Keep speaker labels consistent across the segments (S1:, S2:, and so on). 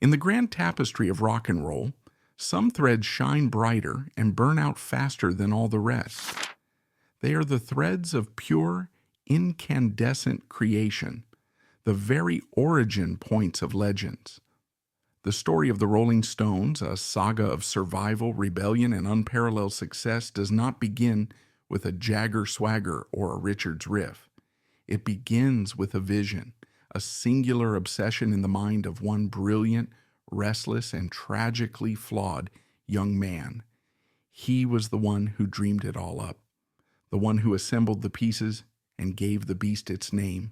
S1: In the grand tapestry of rock and roll, some threads shine brighter and burn out faster than all the rest. They are the threads of pure, incandescent creation, the very origin points of legends. The story of the Rolling Stones, a saga of survival, rebellion, and unparalleled success, does not begin with a Jagger swagger or a Richards riff. It begins with a vision, a singular obsession in the mind of one brilliant, restless, and tragically flawed young man. He was the one who dreamed it all up, the one who assembled the pieces and gave the beast its name.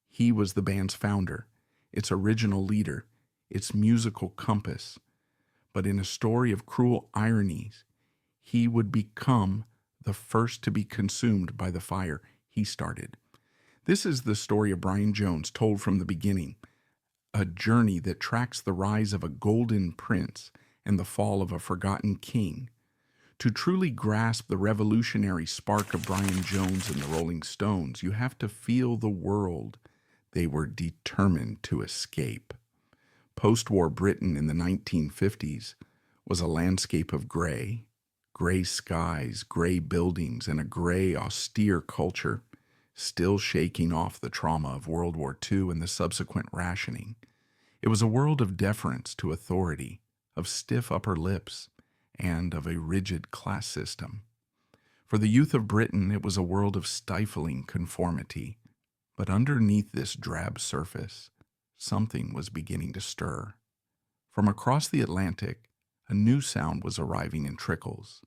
S1: He was the band's founder, its original leader, its musical compass. But in a story of cruel ironies, he would become the first to be consumed by the fire he started. This is the story of Brian Jones told from the beginning, a journey that tracks the rise of a golden prince and the fall of a forgotten king. To truly grasp the revolutionary spark of Brian Jones and the Rolling Stones, you have to feel the world they were determined to escape. Post-war Britain in the 1950s was a landscape of gray skies, gray buildings, and a gray, austere culture, still shaking off the trauma of World War II and the subsequent rationing. It was a world of deference to authority, of stiff upper lips, and of a rigid class system. For the youth of Britain, it was a world of stifling conformity. But underneath this drab surface, something was beginning to stir. From across the Atlantic, a new sound was arriving in trickles,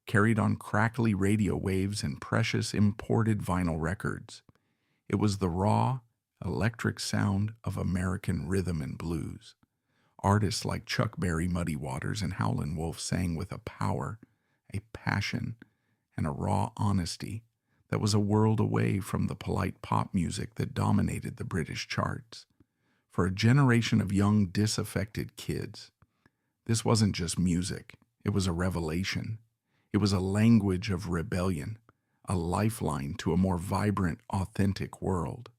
S1: carried on crackly radio waves and precious imported vinyl records. It was the raw, electric sound of American rhythm and blues. Artists like Chuck Berry, Muddy Waters, and Howlin' Wolf sang with a power, a passion, and a raw honesty that was a world away from the polite pop music that dominated the British charts. For a generation of young, disaffected kids, this wasn't just music, it was a revelation. It was a language of rebellion, a lifeline to a more vibrant, authentic world.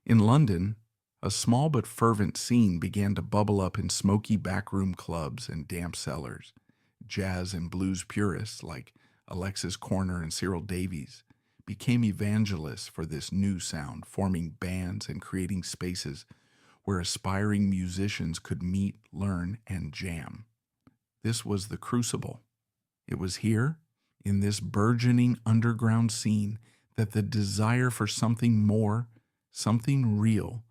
S1: In London, a small but fervent scene began to bubble up in smoky backroom clubs and damp cellars. Jazz and blues purists like Alexis Corner and Cyril Davies became evangelists for this new sound, forming bands and creating spaces where aspiring musicians could meet, learn, and jam. This was the crucible. It was here, in this burgeoning underground scene, that the desire for something more, something real,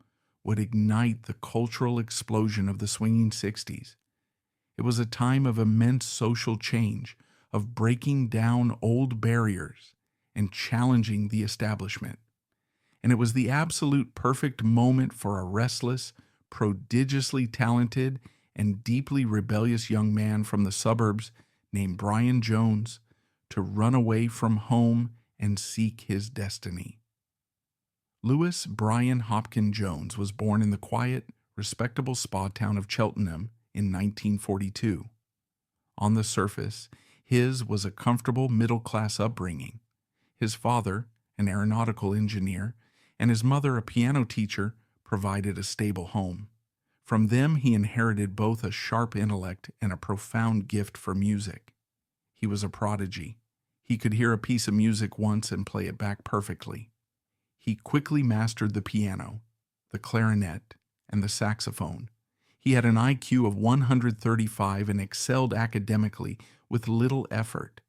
S1: would ignite the cultural explosion of the swinging 60s. It was a time of immense social change, of breaking down old barriers and challenging the establishment. And it was the absolute perfect moment for a restless, prodigiously talented, and deeply rebellious young man from the suburbs named Brian Jones to run away from home and seek his destiny. Louis Brian Hopkins Jones was born in the quiet, respectable spa town of Cheltenham in 1942. On the surface, his was a comfortable middle-class upbringing. His father, an aeronautical engineer, and his mother, a piano teacher, provided a stable home. From them, he inherited both a sharp intellect and a profound gift for music. He was a prodigy. He could hear a piece of music once and play it back perfectly. He quickly mastered the piano, the clarinet, and the saxophone. He had an IQ of 135 and excelled academically with little effort.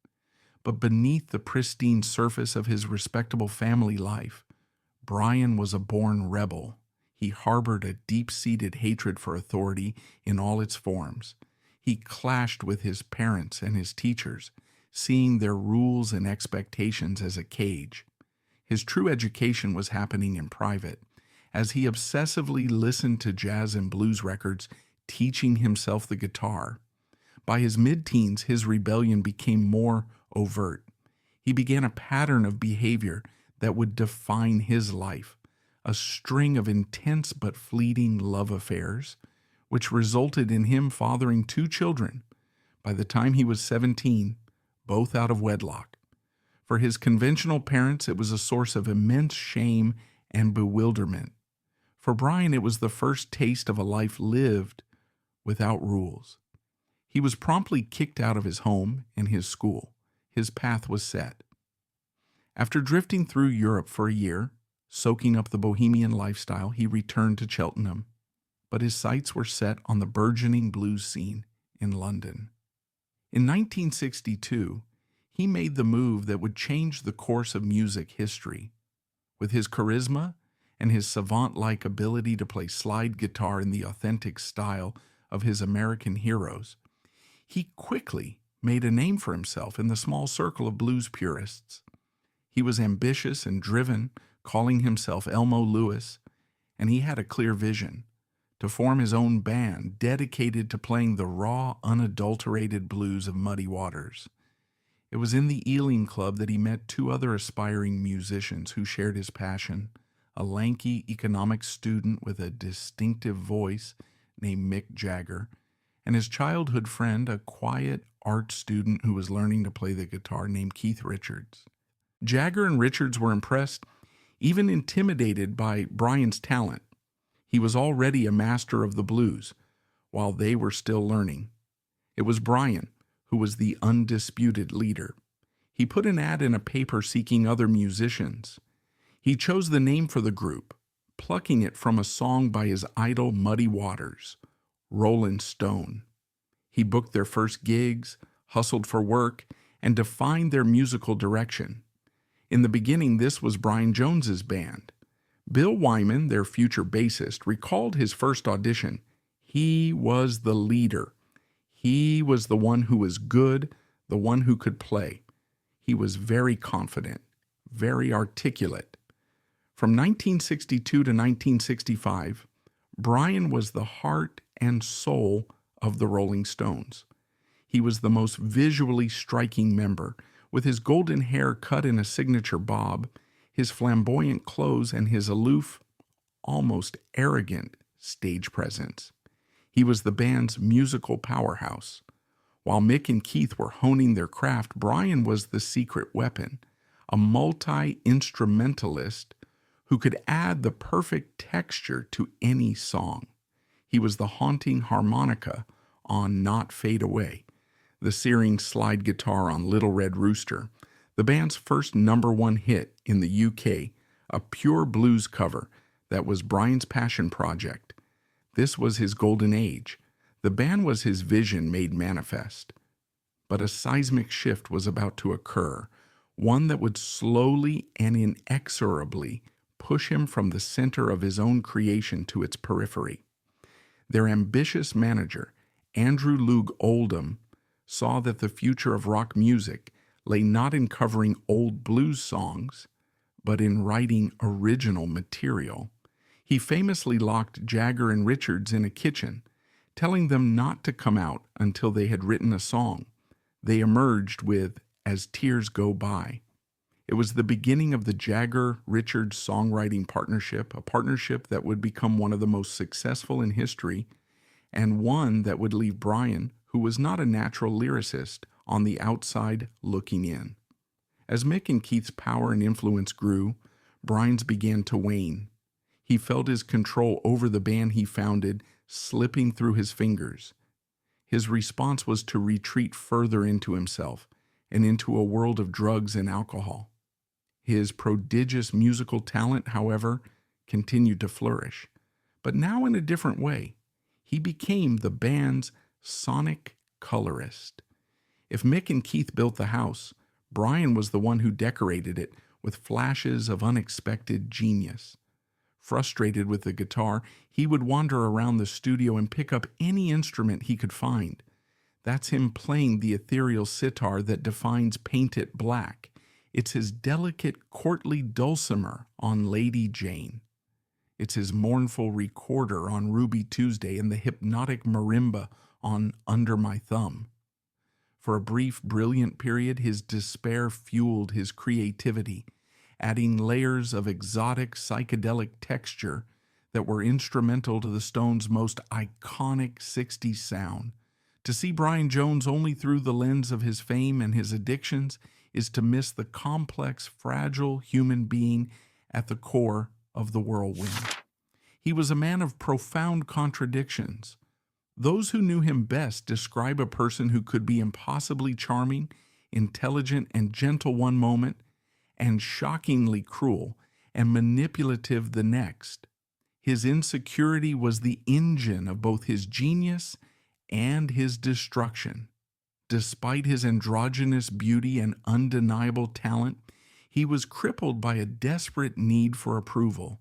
S1: But beneath the pristine surface of his respectable family life, Brian was a born rebel. He harbored a deep-seated hatred for authority in all its forms. He clashed with his parents and his teachers, seeing their rules and expectations as a cage. His true education was happening in private, as he obsessively listened to jazz and blues records, teaching himself the guitar. By his mid-teens, his rebellion became more overt. He began a pattern of behavior that would define his life, a string of intense but fleeting love affairs, which resulted in him fathering 2 children by the time he was 17, both out of wedlock. For his conventional parents, it was a source of immense shame and bewilderment. For Brian, it was the first taste of a life lived without rules. He was promptly kicked out of his home and his school. His path was set. After drifting through Europe for a year, soaking up the bohemian lifestyle, he returned to Cheltenham, but his sights were set on the burgeoning blues scene in London. In 1962, he made the move that would change the course of music history. With his charisma and his savant-like ability to play slide guitar in the authentic style of his American heroes, he quickly made a name for himself in the small circle of blues purists. He was ambitious and driven, calling himself Elmo Lewis, and he had a clear vision to form his own band dedicated to playing the raw, unadulterated blues of Muddy Waters. It was in the Ealing Club that he met two other aspiring musicians who shared his passion, a lanky economics student with a distinctive voice named Mick Jagger, and his childhood friend, a quiet art student who was learning to play the guitar named Keith Richards. Jagger and Richards were impressed, even intimidated by Brian's talent. He was already a master of the blues, while they were still learning. It was Brian who was the undisputed leader. He put an ad in a paper seeking other musicians. He chose the name for the group, plucking it from a song by his idol Muddy Waters, Rolling Stone. He booked their first gigs, hustled for work, and defined their musical direction. In the beginning, this was Brian Jones's band. Bill Wyman, their future bassist, recalled his first audition. He was the leader. He was the one who was good, the one who could play. He was very confident, very articulate. From 1962 to 1965, Brian was the heart and soul of the Rolling Stones. He was the most visually striking member, with his golden hair cut in a signature bob, his flamboyant clothes, and his aloof, almost arrogant stage presence. He was the band's musical powerhouse. While Mick and Keith were honing their craft, Brian was the secret weapon, a multi-instrumentalist who could add the perfect texture to any song. He was the haunting harmonica on Not Fade Away, the searing slide guitar on Little Red Rooster, the band's first #1 hit in the UK, a pure blues cover that was Brian's passion project. This was his golden age. The band was his vision made manifest. But a seismic shift was about to occur, one that would slowly and inexorably push him from the center of his own creation to its periphery. Their ambitious manager, Andrew Loog Oldham, saw that the future of rock music lay not in covering old blues songs, but in writing original material. He famously locked Jagger and Richards in a kitchen, telling them not to come out until they had written a song. They emerged with As Tears Go By. It was the beginning of the Jagger-Richards songwriting partnership, a partnership that would become one of the most successful in history, and one that would leave Brian, who was not a natural lyricist, on the outside looking in. As Mick and Keith's power and influence grew, Brian's began to wane. He felt his control over the band he founded slipping through his fingers. His response was to retreat further into himself and into a world of drugs and alcohol. His prodigious musical talent, however, continued to flourish, but now in a different way. He became the band's sonic colorist. If Mick and Keith built the house, Brian was the one who decorated it with flashes of unexpected genius. Frustrated with the guitar, he would wander around the studio and pick up any instrument he could find. That's him playing the ethereal sitar that defines Paint It Black. It's his delicate, courtly dulcimer on Lady Jane. It's his mournful recorder on Ruby Tuesday and the hypnotic marimba on Under My Thumb. For a brief, brilliant period, his despair fueled his creativity, adding layers of exotic psychedelic texture that were instrumental to the Stones' most iconic 60s sound. To see Brian Jones only through the lens of his fame and his addictions is to miss the complex, fragile human being at the core of the whirlwind. He was a man of profound contradictions, Those who knew him best describe a person who could be impossibly charming, intelligent, and gentle one moment, and shockingly cruel and manipulative the next. His insecurity was the engine of both his genius and his destruction. Despite his androgynous beauty and undeniable talent, he was crippled by a desperate need for approval.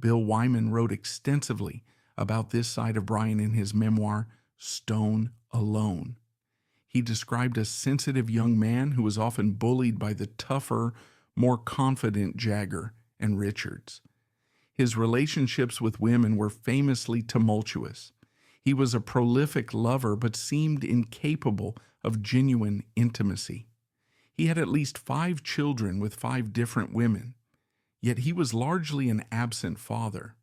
S1: Bill Wyman wrote extensively about this side of Brian in his memoir, Stone Alone. He described a sensitive young man who was often bullied by the tougher, more confident Jagger and Richards. His relationships with women were famously tumultuous. He was a prolific lover but seemed incapable of genuine intimacy. He had at least 5 children with 5 different women, yet he was largely an absent father.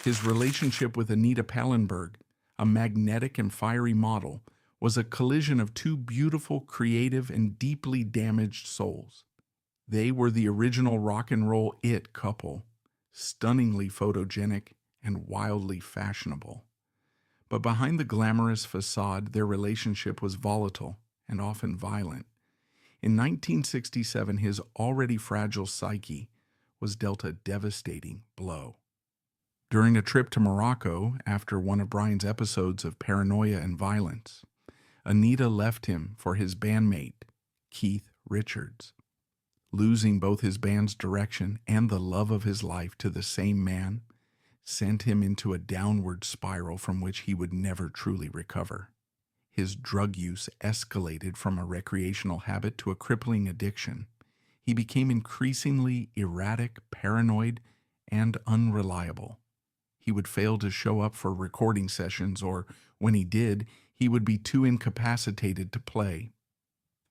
S1: His relationship with Anita Pallenberg, a magnetic and fiery model, was a collision of 2 beautiful, creative, and deeply damaged souls. They were the original rock and roll it couple, stunningly photogenic and wildly fashionable. But behind the glamorous facade, their relationship was volatile and often violent. In 1967, his already fragile psyche was dealt a devastating blow. During a trip to Morocco, after one of Brian's episodes of paranoia and violence, Anita left him for his bandmate, Keith Richards. Losing both his band's direction and the love of his life to the same man sent him into a downward spiral from which he would never truly recover. His drug use escalated from a recreational habit to a crippling addiction. He became increasingly erratic, paranoid, and unreliable. He would fail to show up for recording sessions, or when he did, he would be too incapacitated to play.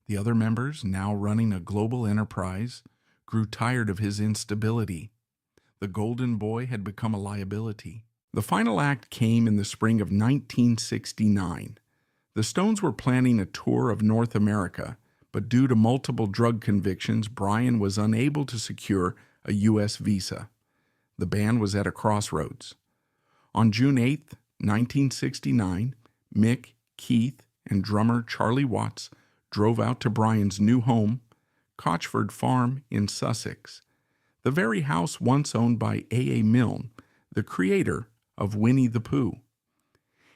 S1: The other members, now running a global enterprise, grew tired of his instability. The Golden Boy had become a liability. The final act came in the spring of 1969. The Stones were planning a tour of North America, but due to multiple drug convictions, Brian was unable to secure a U.S. visa. The band was at a crossroads. On June 8, 1969, Mick, Keith, and drummer Charlie Watts drove out to Brian's new home, Cotchford Farm in Sussex, the very house once owned by A.A. Milne, the creator of Winnie the Pooh.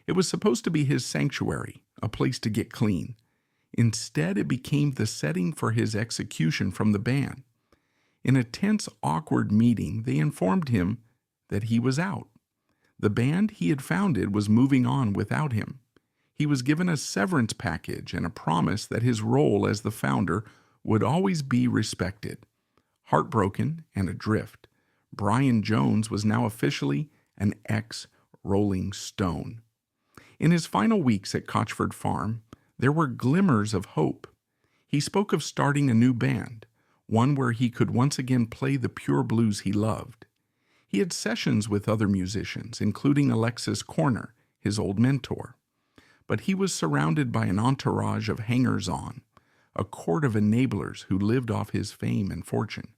S1: It was supposed to be his sanctuary, a place to get clean. Instead, it became the setting for his execution from the band. In a tense, awkward meeting, they informed him that he was out. The band he had founded was moving on without him. He was given a severance package and a promise that his role as the founder would always be respected. Heartbroken and adrift, Brian Jones was now officially an ex-Rolling Stone. In his final weeks at Cotchford Farm, there were glimmers of hope. He spoke of starting a new band, one where he could once again play the pure blues he loved. He had sessions with other musicians, including Alexis Korner, his old mentor. But he was surrounded by an entourage of hangers-on, a court of enablers who lived off his fame and fortune.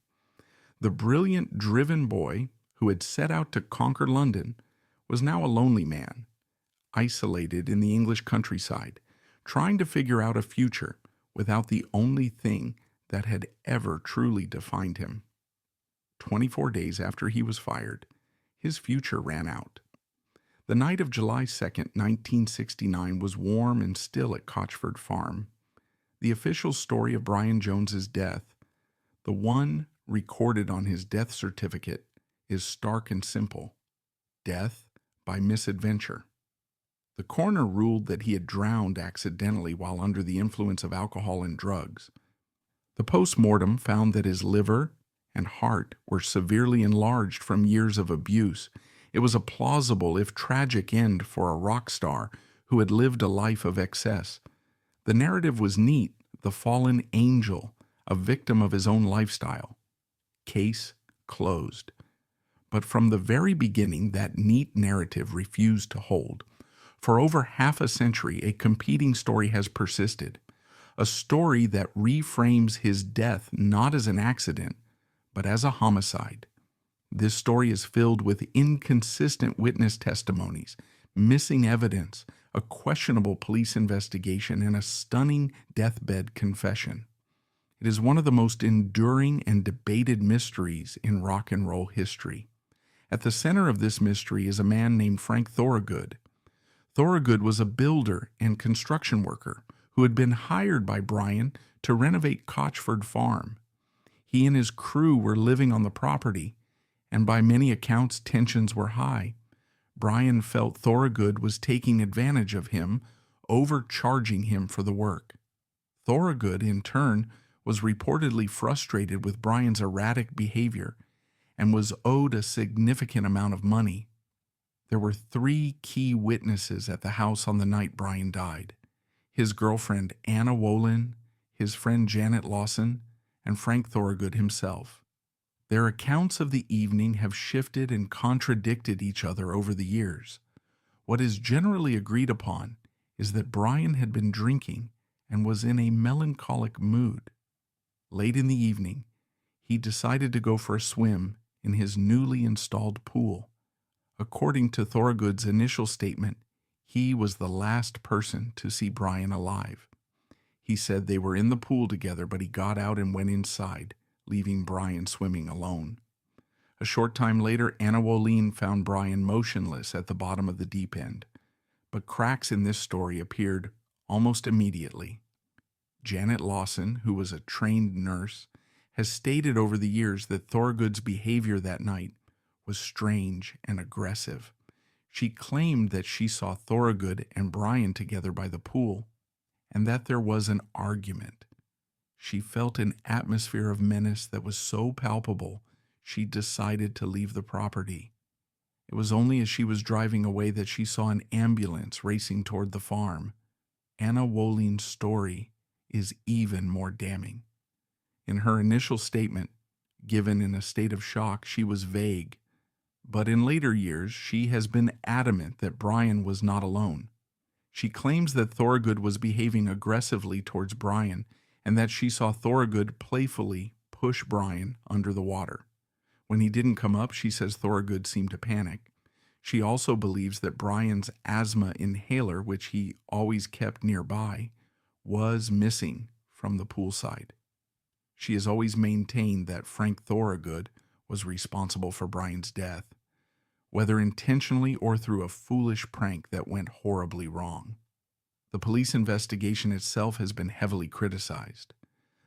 S1: The brilliant, driven boy who had set out to conquer London was now a lonely man, isolated in the English countryside, trying to figure out a future without the only thing that had ever truly defined him. 24 days after he was fired, his future ran out. The night of July 2nd, 1969 was warm and still at Cotchford Farm. The official story of Brian Jones's death, the one recorded on his death certificate, is stark and simple: death by misadventure. The coroner ruled that he had drowned accidentally while under the influence of alcohol and drugs. The post-mortem found that his liver and heart were severely enlarged from years of abuse. It was a plausible, if tragic, end for a rock star who had lived a life of excess. The narrative was neat: the fallen angel, a victim of his own lifestyle. Case closed. But from the very beginning, that neat narrative refused to hold. For over half a century, a competing story has persisted, a story that reframes his death not as an accident, but as a homicide. This story is filled with inconsistent witness testimonies, missing evidence, a questionable police investigation, and a stunning deathbed confession. It is one of the most enduring and debated mysteries in rock and roll history. At the center of this mystery is a man named Frank Thorogood. Thorogood was a builder and construction worker who had been hired by Brian to renovate Cotchford Farm. He and his crew were living on the property, and by many accounts tensions were high. Brian felt Thorogood was taking advantage of him, overcharging him for the work. Thorogood, in turn, was reportedly frustrated with Brian's erratic behavior and was owed a significant amount of money. There were 3 key witnesses at the house on the night Brian died: his girlfriend Anna Wolin, his friend Janet Lawson, and Frank Thorogood himself. Their accounts of the evening have shifted and contradicted each other over the years. What is generally agreed upon is that Brian had been drinking and was in a melancholic mood. Late in the evening, he decided to go for a swim in his newly installed pool. According to Thorogood's initial statement, he was the last person to see Brian alive. He said they were in the pool together, but he got out and went inside, leaving Brian swimming alone. A short time later, Anna Wolin found Brian motionless at the bottom of the deep end, but cracks in this story appeared almost immediately. Janet Lawson, who was a trained nurse, has stated over the years that Thorogood's behavior that night was strange and aggressive. She claimed that she saw Thorogood and Brian together by the pool, and that there was an argument. She felt an atmosphere of menace that was so palpable, she decided to leave the property. It was only as she was driving away that she saw an ambulance racing toward the farm. Anna Wolin's story is even more damning. In her initial statement, given in a state of shock, she was vague, but in later years she has been adamant that Brian was not alone. She claims that Thorogood was behaving aggressively towards Brian and that she saw Thorogood playfully push Brian under the water. When he didn't come up, she says Thorogood seemed to panic. She also believes that Brian's asthma inhaler, which he always kept nearby, was missing from the poolside. She has always maintained that Frank Thorogood was responsible for Brian's death, whether intentionally or through a foolish prank that went horribly wrong. The police investigation itself has been heavily criticized.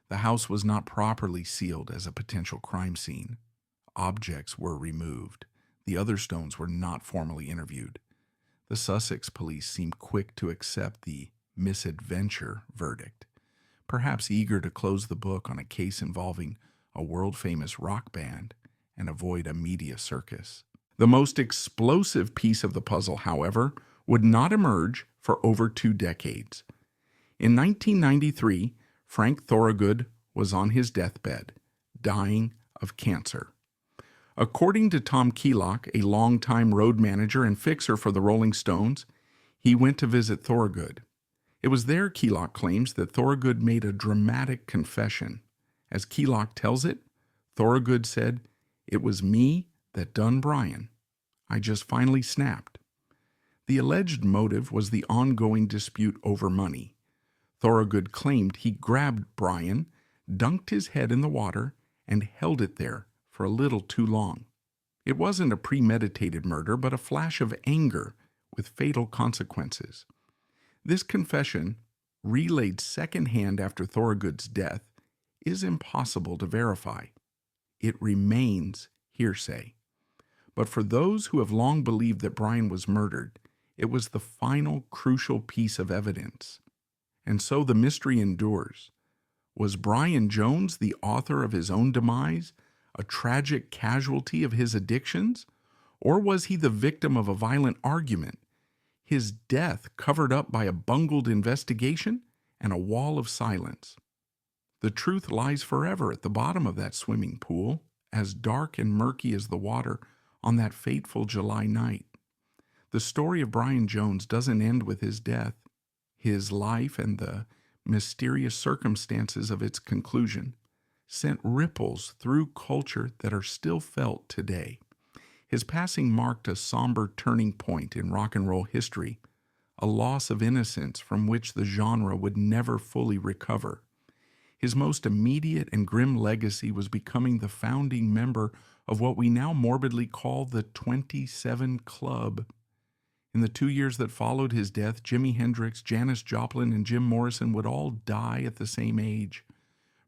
S1: The house was not properly sealed as a potential crime scene. Objects were removed. The other stones were not formally interviewed. The Sussex police seemed quick to accept the misadventure verdict, perhaps eager to close the book on a case involving a world-famous rock band and avoid a media circus. The most explosive piece of the puzzle, however, would not emerge for over 2 decades. In 1993, Frank Thorogood was on his deathbed, dying of cancer. According to Tom Keelock, a longtime road manager and fixer for the Rolling Stones, he went to visit Thorogood. It was there, Keelock claims, that Thorogood made a dramatic confession. As Keelock tells it, Thorogood said, "It was me that done Brian. I just finally snapped." The alleged motive was the ongoing dispute over money. Thorogood claimed he grabbed Brian, dunked his head in the water, and held it there for a little too long. It wasn't a premeditated murder, but a flash of anger with fatal consequences. This confession, relayed secondhand after Thorogood's death, is impossible to verify. It remains hearsay. But for those who have long believed that Brian was murdered, it was the final crucial piece of evidence. And so the mystery endures. Was Brian Jones the author of his own demise, a tragic casualty of his addictions? Or was he the victim of a violent argument, his death covered up by a bungled investigation and a wall of silence? The truth lies forever at the bottom of that swimming pool, as dark and murky as the water on that fateful July night. The story of Brian Jones doesn't end with his death. His life and the mysterious circumstances of its conclusion sent ripples through culture that are still felt today. His passing marked a somber turning point in rock and roll history, a loss of innocence from which the genre would never fully recover. His most immediate and grim legacy was becoming the founding member of what we now morbidly call the 27 Club. In the 2 years that followed his death, Jimi Hendrix, Janis Joplin, and Jim Morrison would all die at the same age.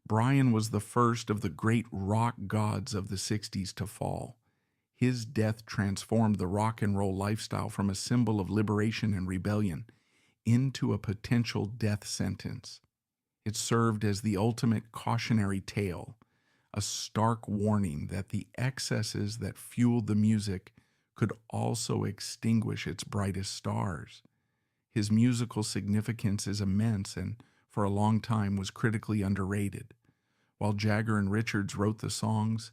S1: Brian was the first of the great rock gods of the 60s to fall. His death transformed the rock and roll lifestyle from a symbol of liberation and rebellion into a potential death sentence. It served as the ultimate cautionary tale, a stark warning that the excesses that fueled the music could also extinguish its brightest stars. His musical significance is immense and, for a long time, was critically underrated. While Jagger and Richards wrote the songs,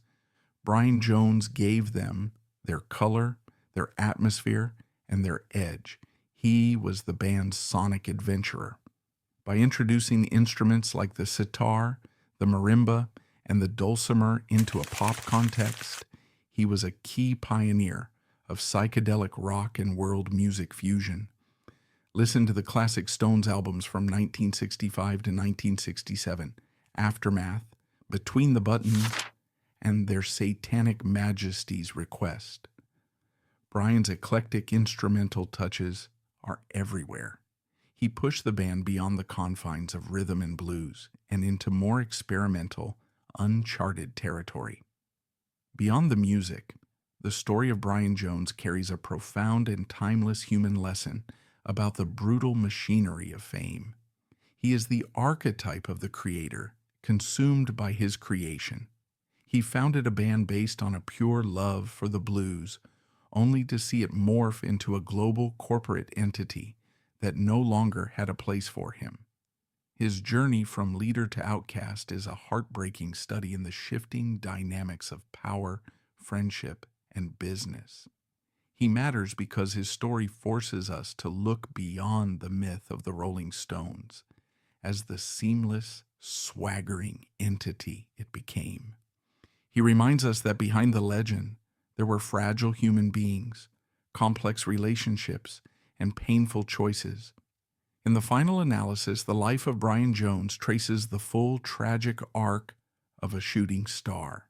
S1: Brian Jones gave them their color, their atmosphere, and their edge. He was the band's sonic adventurer. By introducing instruments like the sitar, the marimba, and the dulcimer into a pop context, he was a key pioneer of psychedelic rock and world music fusion. Listen to the classic Stones albums from 1965 to 1967, Aftermath, Between the Buttons, and Their Satanic Majesty's Request. Brian's eclectic instrumental touches are everywhere. He pushed the band beyond the confines of rhythm and blues and into more experimental, uncharted territory. Beyond the music, the story of Brian Jones carries a profound and timeless human lesson about the brutal machinery of fame. He is the archetype of the creator, consumed by his creation. He founded a band based on a pure love for the blues, only to see it morph into a global corporate entity that no longer had a place for him. His journey from leader to outcast is a heartbreaking study in the shifting dynamics of power, friendship, and business. He matters because his story forces us to look beyond the myth of the Rolling Stones as the seamless, swaggering entity it became. He reminds us that behind the legend, there were fragile human beings, complex relationships, and painful choices. In the final analysis, the life of Brian Jones traces the full tragic arc of a shooting star.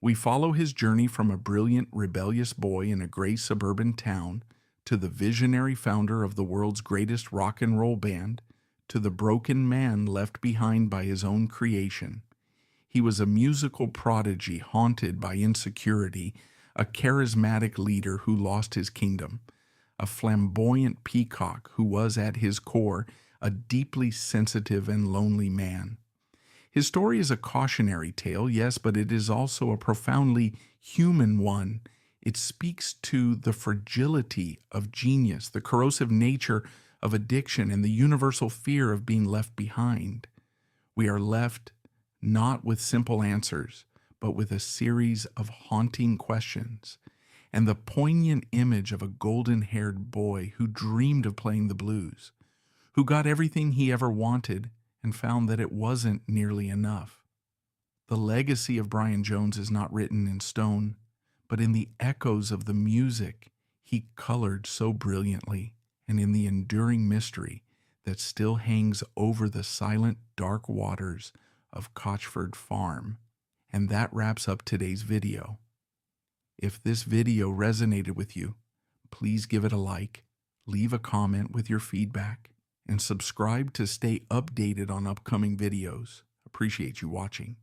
S1: We follow his journey from a brilliant, rebellious boy in a gray suburban town to the visionary founder of the world's greatest rock and roll band, to the broken man left behind by his own creation. He was a musical prodigy haunted by insecurity, a charismatic leader who lost his kingdom, a flamboyant peacock who was at his core a deeply sensitive and lonely man. His story is a cautionary tale, yes, but it is also a profoundly human one. It speaks to the fragility of genius, the corrosive nature of addiction, and the universal fear of being left behind. We are left not with simple answers, but with a series of haunting questions, and the poignant image of a golden-haired boy who dreamed of playing the blues, who got everything he ever wanted and found that it wasn't nearly enough. The legacy of Brian Jones is not written in stone, but in the echoes of the music he colored so brilliantly, and in the enduring mystery that still hangs over the silent, dark waters of Cotchford Farm. And that wraps up today's video. If this video resonated with you, please give it a like, leave a comment with your feedback, and subscribe to stay updated on upcoming videos. Appreciate you watching.